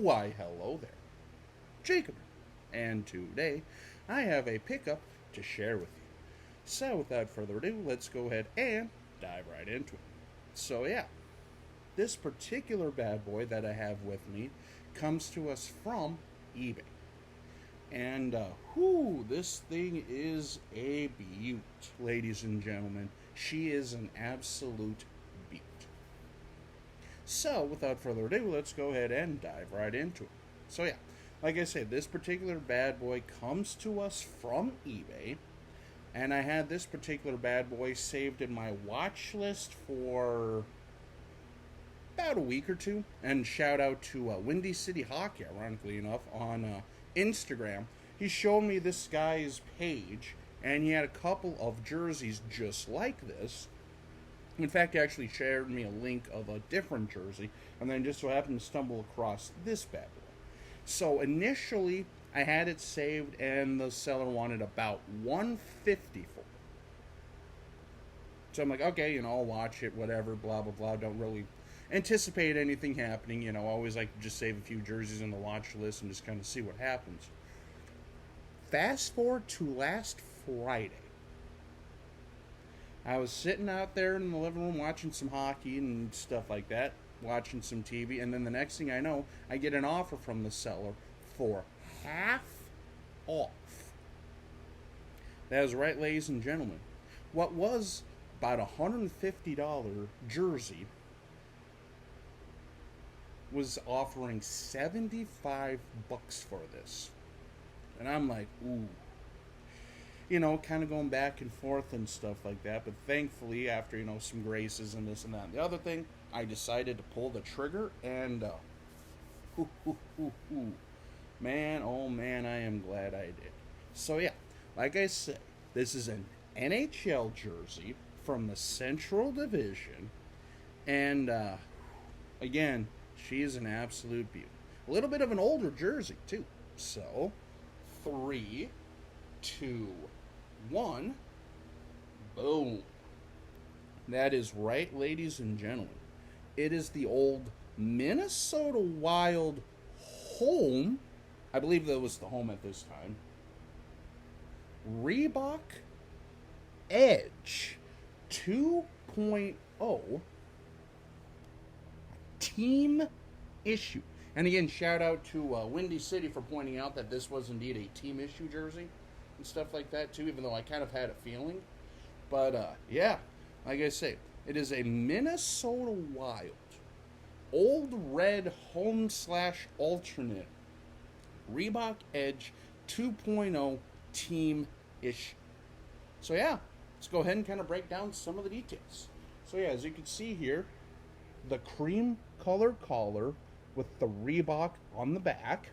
Why, hello there, Jacob, and today I have a pickup to share with you. So, without further ado, let's go ahead and dive right into it. So, yeah, this particular bad boy that I have with me comes to us from eBay. And, this thing is a beaut, ladies and gentlemen. She is an absolute beaut. So, without further ado, let's go ahead and dive right into it. So, yeah, like I said, this particular bad boy comes to us from eBay, and I had this particular bad boy saved in my watch list for about a week or two. And shout out to Windy City Hockey, ironically enough, on Instagram. He showed me this guy's page, and he had a couple of jerseys just like this. In fact, he actually shared me a link of a different jersey, and then just so happened to stumble across this bad boy. So initially, I had it saved, and the seller wanted about $150 for it. So I'm like, okay, I'll watch it, whatever, blah, blah, blah. Don't really anticipate anything happening, always like to just save a few jerseys in the watch list and just kind of see what happens. Fast forward to last Friday. I was sitting out there in the living room watching some hockey and stuff like that, watching some TV, and then the next thing I know, I get an offer from the seller for half off. That is right, ladies and gentlemen. What was about a $150 jersey was offering $75 for this. And I'm like, ooh. Kind of going back and forth and stuff like that. But thankfully, after, some graces and this and that and the other thing, I decided to pull the trigger and, man, oh man, I am glad I did. So yeah, like I said, this is an NHL jersey from the Central Division. And, again, she is an absolute beauty. A little bit of an older jersey, too. So, 3, 2, 1, boom. That is right, ladies and gentlemen. It is the old Minnesota Wild home. I believe that was the home at this time. Reebok Edge 2.0 team issue. And again, shout out to Windy City for pointing out that this was indeed a team issue jersey and stuff like that too, even though I kind of had a feeling. But yeah, like I say, it is a Minnesota Wild old red home/alternate Reebok Edge 2.0 team issue. So yeah, let's go ahead and kind of break down some of the details. So yeah, as you can see here, the cream colored collar with the Reebok on the back.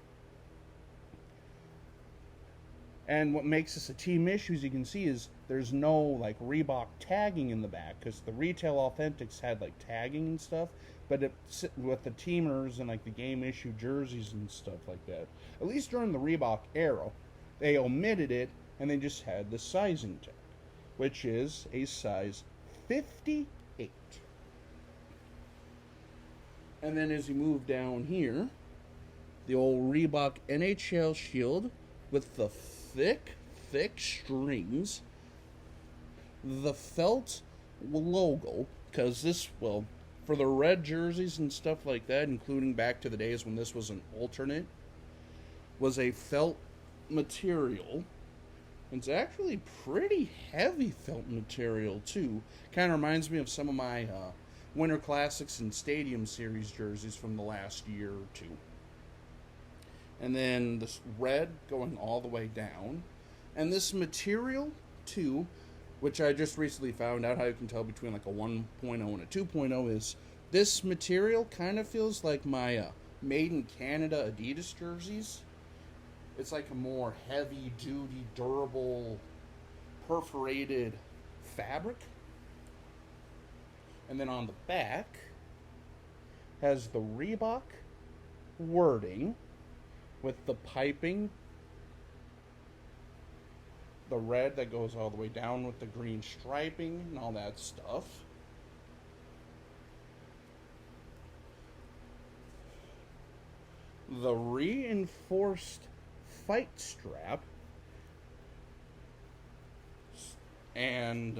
And what makes this a team issue, as you can see, is there's no like Reebok tagging in the back, because the retail authentics had like tagging and stuff, but with the teamers and like the game issue jerseys and stuff like that, at least during the Reebok era, they omitted it and they just had the sizing tag, which is a size 58. And then as you move down here, the old Reebok NHL shield with the thick strings, the felt logo, because this, well, for the red jerseys and stuff like that, including back to the days when this was an alternate, was a felt material. It's actually pretty heavy felt material, too. Kind of reminds me of some of my Winter Classics and Stadium Series jerseys from the last year or two. And then this red going all the way down. And this material, too, which I just recently found out how you can tell between like a 1.0 and a 2.0, is this material kind of feels like my Made in Canada Adidas jerseys. It's like a more heavy-duty, durable, perforated fabric. And then on the back has the Reebok wording with the piping, the red that goes all the way down with the green striping and all that stuff. the reinforced fight strap, and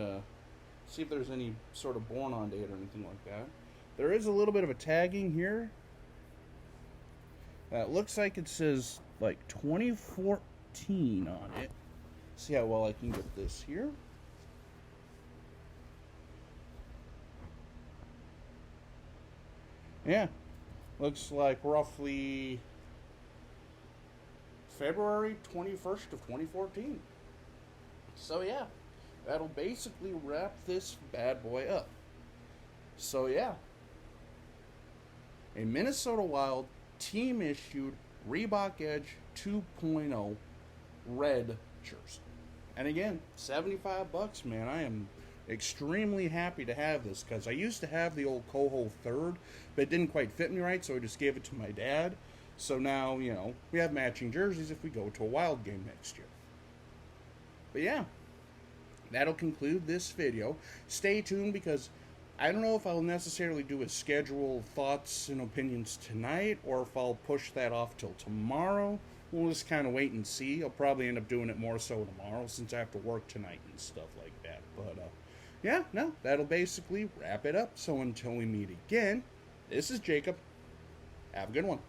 see if there's any sort of born on date or anything like that. There is a little bit of a tagging here that looks like it says like 2014 on it. See how well I can get this here. Yeah, looks like roughly February 21st of 2014. So yeah, that'll basically wrap this bad boy up. So yeah, a Minnesota Wild team issued Reebok Edge 2.0 red jersey. And again, $75, man. I am extremely happy to have this because I used to have the old Coho third, but it didn't quite fit me right, so I just gave it to my dad. So now, you know, we have matching jerseys if we go to a Wild game next year. But yeah, that'll conclude this video. Stay tuned because I don't know if I'll necessarily do a schedule thoughts and opinions tonight or if I'll push that off till tomorrow. We'll just kind of wait and see. I'll probably end up doing it more so tomorrow since I have to work tonight and stuff like that. But yeah, no, that'll basically wrap it up. So until we meet again, this is Jacob. Have a good one.